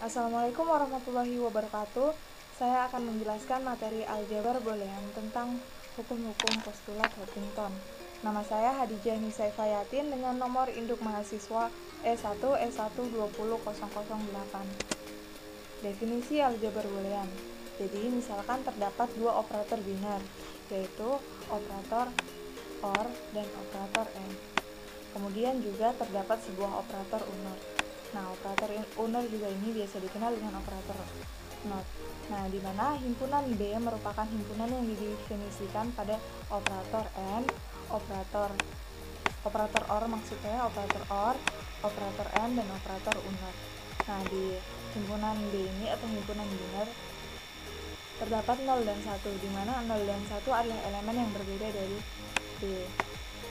Assalamualaikum warahmatullahi wabarakatuh. Saya akan menjelaskan materi aljabar boolean tentang hukum-hukum postulat Huntington. Nama saya Hadijah Nisa Fayatin dengan nomor induk mahasiswa E1 E1 20008. Definisi aljabar boolean. Jadi misalkan terdapat dua operator biner, yaitu operator OR dan operator AND. Kemudian juga terdapat sebuah operator UNOR. Nah, operator UNOR juga ini biasa dikenal dengan operator NOT. Nah, di mana himpunan B merupakan himpunan yang didefinisikan pada operator AND, operator OR maksudnya, operator OR, operator AND, dan operator UNOR. Nah, di himpunan B ini atau himpunan biner terdapat 0 dan 1, di mana 0 dan 1 adalah elemen yang berbeda dari B.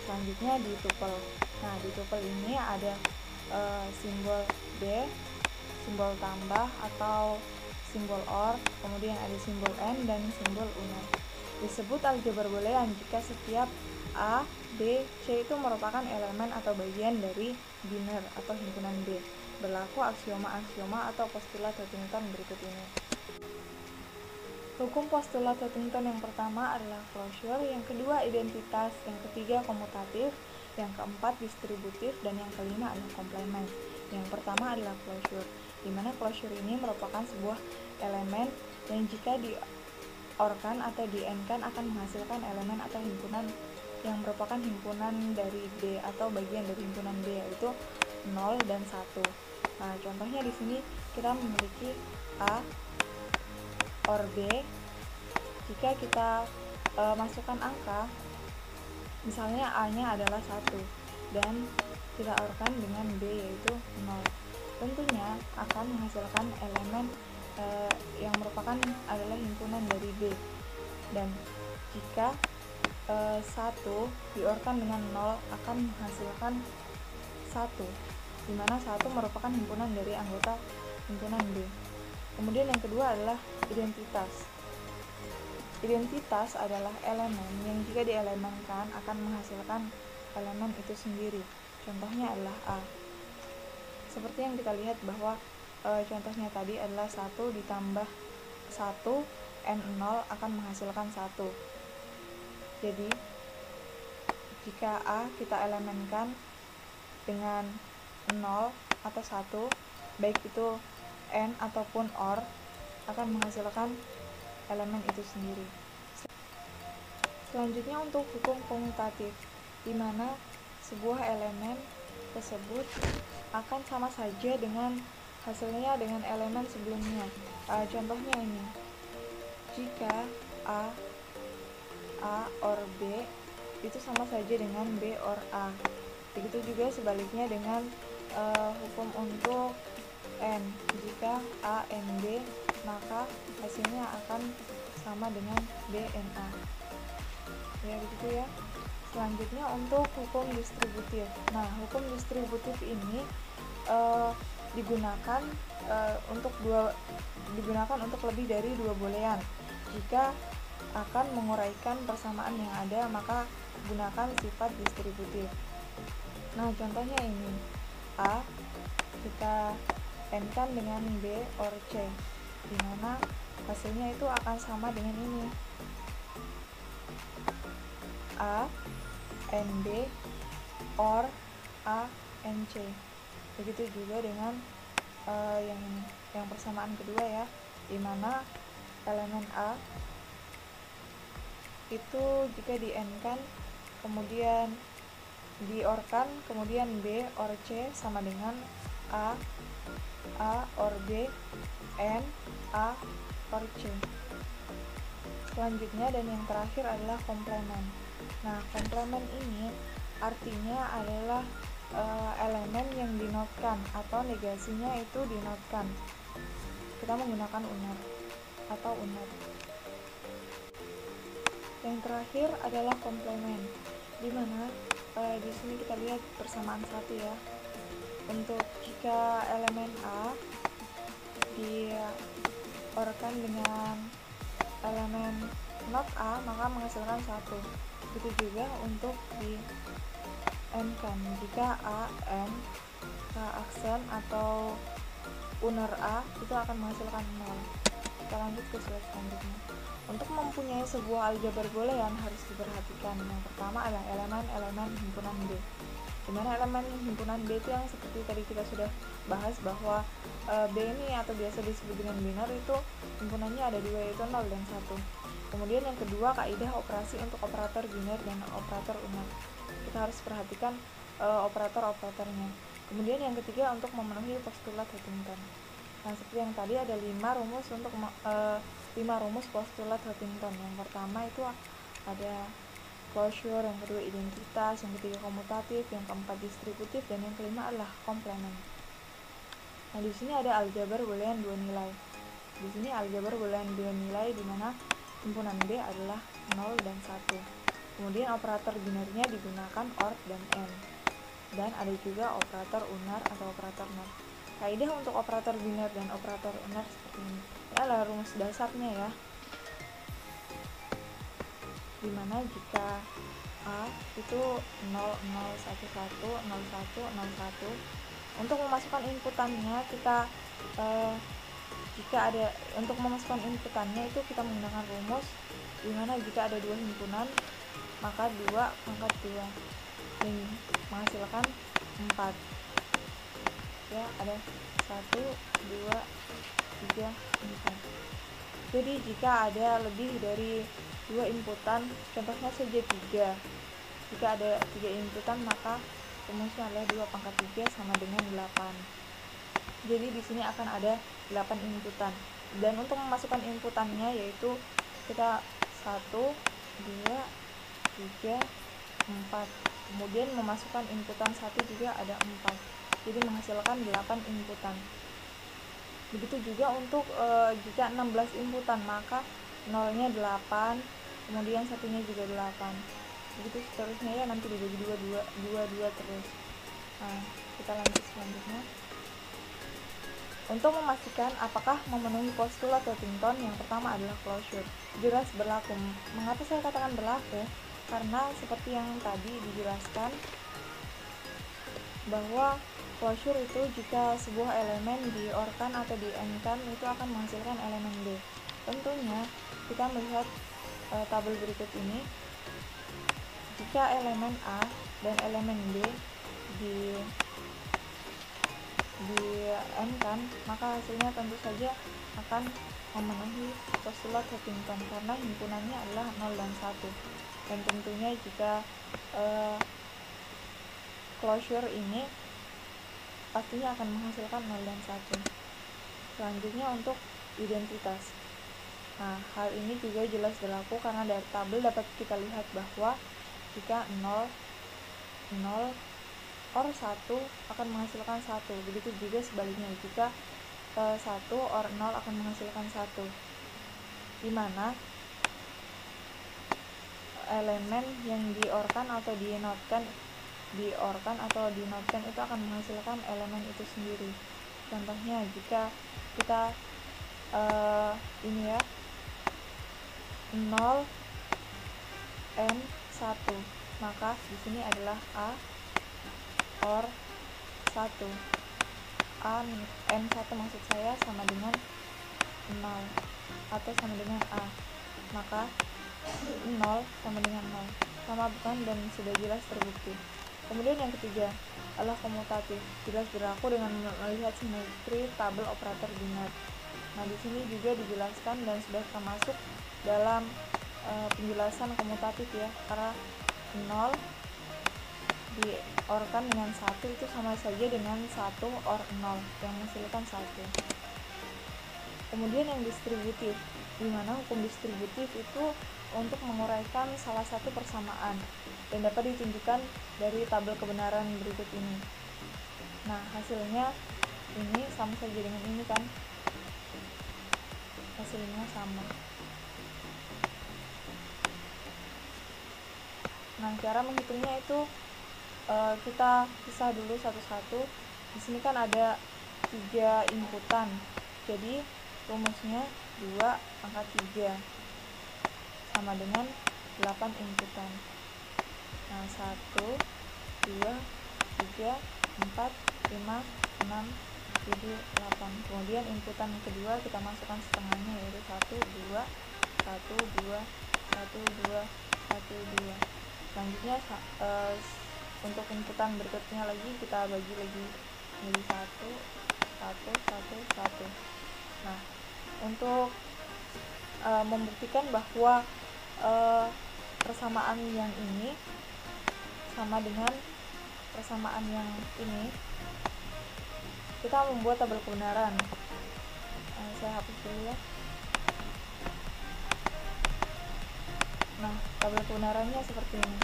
Selanjutnya di tuple. Nah, di tuple ini ada simbol B, simbol tambah atau simbol OR, kemudian ada simbol AND dan simbol UNOR. Disebut aljabar boolean jika setiap A, B, C itu merupakan elemen atau bagian dari biner atau himpunan B. Berlaku aksioma-aksioma atau postulat Huntington berikut ini. Hukum postulat Huntington yang pertama adalah closure, yang kedua identitas, yang ketiga komutatif, yang keempat distributif, dan yang kelima adalah komplement. Yang pertama adalah closure, di mana closure ini merupakan sebuah elemen yang jika di-OR-kan atau di-AND-kan akan menghasilkan elemen atau himpunan yang merupakan himpunan dari B atau bagian dari himpunan B, yaitu 0 dan 1. Nah, contohnya di sini kita memiliki A OR B. Jika kita masukkan angka, misalnya A-nya adalah 1 dan kita OR-kan dengan B yaitu 0, tentunya akan menghasilkan elemen yang merupakan adalah himpunan dari B. Dan jika 1 di-OR-kan dengan 0 akan menghasilkan 1, di mana 1 merupakan himpunan dari anggota himpunan B. Kemudian yang kedua adalah identitas. Identitas adalah elemen yang jika dielemenkan akan menghasilkan elemen itu sendiri. Contohnya adalah A. Seperti yang kita lihat bahwa contohnya tadi adalah 1 ditambah 1 N0 akan menghasilkan 1. Jadi jika A kita elemenkan dengan 0 atau 1, baik itu AND ataupun OR, akan menghasilkan elemen itu sendiri. Selanjutnya untuk hukum komutatif, di mana sebuah elemen tersebut akan sama saja dengan hasilnya dengan elemen sebelumnya. Contohnya ini, jika A OR B itu sama saja dengan B OR A. Begitu juga sebaliknya dengan hukum untuk N. Jika A N B, maka hasilnya akan sama dengan B N A. Ya, begitu ya. Selanjutnya untuk hukum distributif. Nah, hukum distributif ini digunakan untuk lebih dari dua boolean. Jika akan menguraikan persamaan yang ada, maka gunakan sifat distributif. Nah, contohnya ini, A kita AND-kan dengan B OR C, di mana hasilnya itu akan sama dengan ini, A AND B OR A AND C. Begitu juga dengan yang persamaan kedua ya, di mana elemen A itu jika di AND-kan kemudian di OR-kan, kemudian B OR C sama dengan A OR B and A OR C. Selanjutnya dan yang terakhir adalah komplement. Nah, komplement ini artinya adalah elemen yang dinotkan atau negasinya itu dinotkan. Kita menggunakan UNOR atau UNOR. Yang terakhir adalah komplement, di mana di sini kita lihat persamaan satu ya. Untuk jika elemen A di-OR-kan dengan elemen not A, maka menghasilkan 1. Begitu juga untuk di AND-kan. Jika A, N, K aksen atau uner A itu akan menghasilkan 0. Kita lanjut ke slide selanjutnya. Untuk mempunyai sebuah aljabar boolean harus diperhatikan. Yang pertama adalah elemen-elemen himpunan B. Dimana elemen himpunan B itu yang seperti tadi kita sudah bahas bahwa B ini atau biasa disebut dengan biner itu himpunannya ada 2 yaitu 0 dan 1. Kemudian yang kedua, kaidah operasi untuk operator biner dan operator uner. Kita harus perhatikan operator-operatornya. Kemudian yang ketiga, untuk memenuhi postulat Huntington. Nah, seperti yang tadi ada 5 rumus untuk 5 rumus postulat Huntington. Yang pertama itu ada closure, yang kedua identitas, yang ketiga komutatif, yang keempat distributif, dan yang kelima adalah komplement. Nah, di sini ada aljabar boolean 2 nilai. Di sini aljabar boolean 2 nilai di mana himpunan B adalah 0 dan 1. Kemudian operator binernya digunakan OR dan AND. Dan ada juga operator uner atau operator NOR. Kaidah untuk operator biner dan operator uner seperti ini. Ini adalah rumus dasarnya ya. Dimana jika A itu 0, 0, 1, 1, 0, 1, 0, 1, untuk memasukkan inputannya kita untuk memasukkan inputannya itu kita menggunakan rumus dimana jika ada 2 himpunan maka 2 pangkat 2 ini menghasilkan 4 ya, ada 1, 2, 3, 4. Jadi jika ada lebih dari 2 inputan, contohnya saja 3, jika ada 3 inputan maka rumusnya adalah 2 pangkat 3 sama dengan 8. Jadi di sini akan ada 8 inputan. Dan untuk memasukkan inputannya yaitu kita 1, 2, 3, 4. Kemudian memasukkan inputan 1 juga ada 4. Jadi menghasilkan 8 inputan. Begitu juga untuk jika 16 inputan maka 0-nya 8, kemudian satunya juga 8. Begitu seterusnya ya, nanti dibagi 2 terus. Nah, kita lanjut selanjutnya. Untuk memastikan apakah memenuhi postulat Huntington, yang pertama adalah closure. Jelas berlaku. Mengapa saya katakan berlaku? Karena seperti yang tadi dijelaskan bahwa closure itu jika sebuah elemen di-OR-kan atau di-AND-kan itu akan menghasilkan elemen B. Tentunya kita melihat tabel berikut ini. Jika elemen A dan elemen B di AND-kan, maka hasilnya tentu saja akan memenuhi postulat Huntington karena himpunannya adalah 0 dan 1. Dan tentunya jika closure ini pastinya akan menghasilkan 0 dan 1. Selanjutnya untuk identitas. Nah, hal ini juga jelas berlaku karena dari tabel dapat kita lihat bahwa jika 0 OR 1 akan menghasilkan 1. Begitu juga sebaliknya jika 1 OR 0 akan menghasilkan 1. Di mana elemen yang di-OR-kan atau di-NOT-kan itu akan menghasilkan elemen itu sendiri. Contohnya jika kita ini ya 0 N 1, maka di sini adalah A OR 1. A N 1 maksud saya sama dengan 0 atau sama dengan A, maka 0 sama dengan 0, sama bukan, dan sudah jelas terbukti. Kemudian yang ketiga adalah komutatif, jelas berlaku dengan melihat simetri tabel operator biner. Nah, di sini juga dijelaskan dan sudah termasuk dalam penjelasan komutatif ya, karena 0 di-OR-kan dengan 1 itu sama saja dengan 1 OR 0 yang menghasilkan 1. Kemudian yang distributif, di mana hukum distributif itu untuk menguraikan salah satu persamaan dan dapat ditunjukkan dari tabel kebenaran berikut ini. Nah, hasilnya ini sama saja dengan ini kan, hasilnya sama. Nah, cara menghitungnya itu kita pisah dulu satu-satu. Di sini kan ada 3 inputan, jadi rumusnya 2 pangkat 3 sama dengan 8 inputan. Nah, 1, 2, 3, 4, 5, 6, jadi 8. Kemudian inputan kedua kita masukkan setengahnya, yaitu 1, 2, 1, 2, 1, 2, 1, 2. Selanjutnya untuk inputan berikutnya lagi kita bagi lagi menjadi 1, 1, 1, 1. Nah, untuk membuktikan bahwa persamaan yang ini sama dengan persamaan yang ini, kita membuat tabel kebenaran. Saya hapus dulu ya. Nah, tabel kebenarannya seperti ini.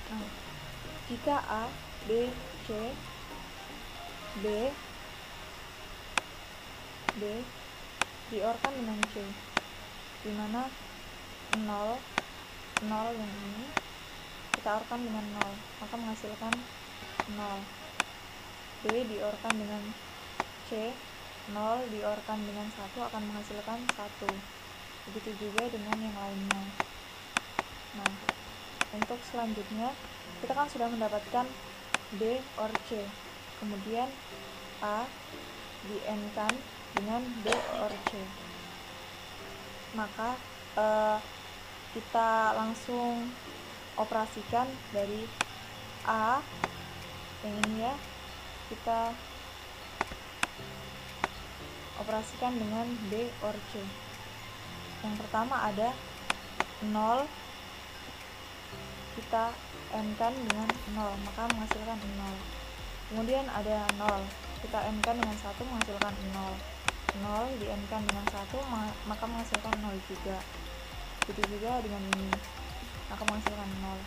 Nah, jika A, B, C, D diorkan dengan C, di mana 0 yang ini kita orkan dengan 0, maka menghasilkan 0. B diorkan dengan C, 0 diorkan dengan 1 akan menghasilkan 1. Begitu juga dengan yang lainnya. Nah, untuk selanjutnya kita kan sudah mendapatkan D or C, kemudian A di N-kan dengan D or C, maka kita langsung operasikan dari A yang ini ya, kita operasikan dengan D or C. Yang pertama ada 0, kita N-kan dengan 0, maka menghasilkan 0. Kemudian ada 0, kita N-kan dengan 1 menghasilkan 0. 0 di N-kan dengan 1 maka menghasilkan 0 juga. Begitu juga dengan ini, maka menghasilkan 0.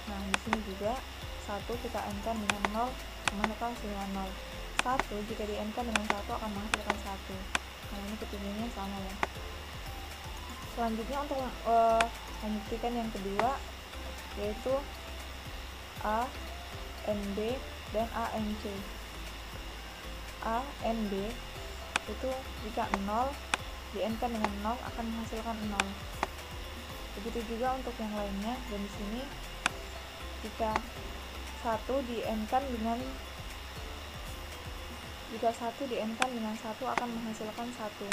Nah, di sini juga 1 kita N-kan dengan 0 maka menghasilkan 0. 1 jika di N-kan dengan 1 akan menghasilkan 1. Nah, ini ketiganya sama ya. Selanjutnya untuk membuktikan yang kedua, yaitu A, NB, dan ANC. A, NB itu jika 0 di N-kan dengan 0 akan menghasilkan 0. Begitu juga untuk yang lainnya, dan di sini jika 1 di N-kan dengan 1 akan menghasilkan 1.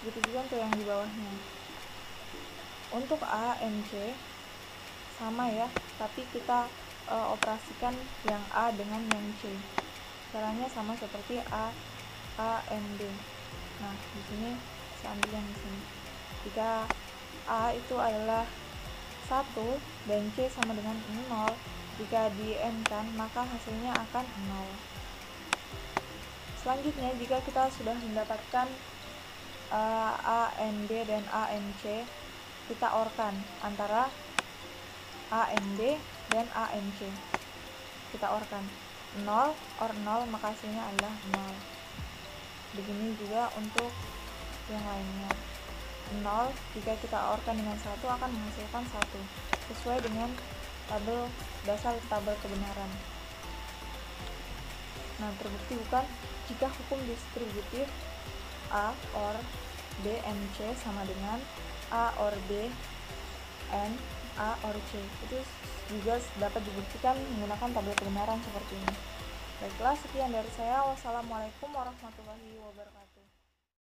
Begitu juga untuk yang di bawahnya. Untuk A, NC sama ya, tapi kita operasikan yang A dengan yang C. Caranya sama seperti A, NB. Nah, di sini saya ambil yang di sini. Jika A itu adalah 1 dan C sama dengan 0, jika di N-kan maka hasilnya akan 0. Selanjutnya, jika kita sudah mendapatkan A, NB, dan A, NC, kita OR-kan antara A, NB, dan A, NC. Kita OR-kan 0 OR 0, maka hasilnya adalah 0. Begini juga untuk yang lainnya. 0 jika kita OR-kan dengan 1 akan menghasilkan 1, sesuai dengan dasar tabel kebenaran. Nah, terbukti bukan jika hukum distributif A OR B NC sama dengan A OR B N A OR C. Itu juga dapat dibuktikan menggunakan tabel kebenaran seperti ini. Baiklah, sekian dari saya. Wassalamualaikum warahmatullahi wabarakatuh.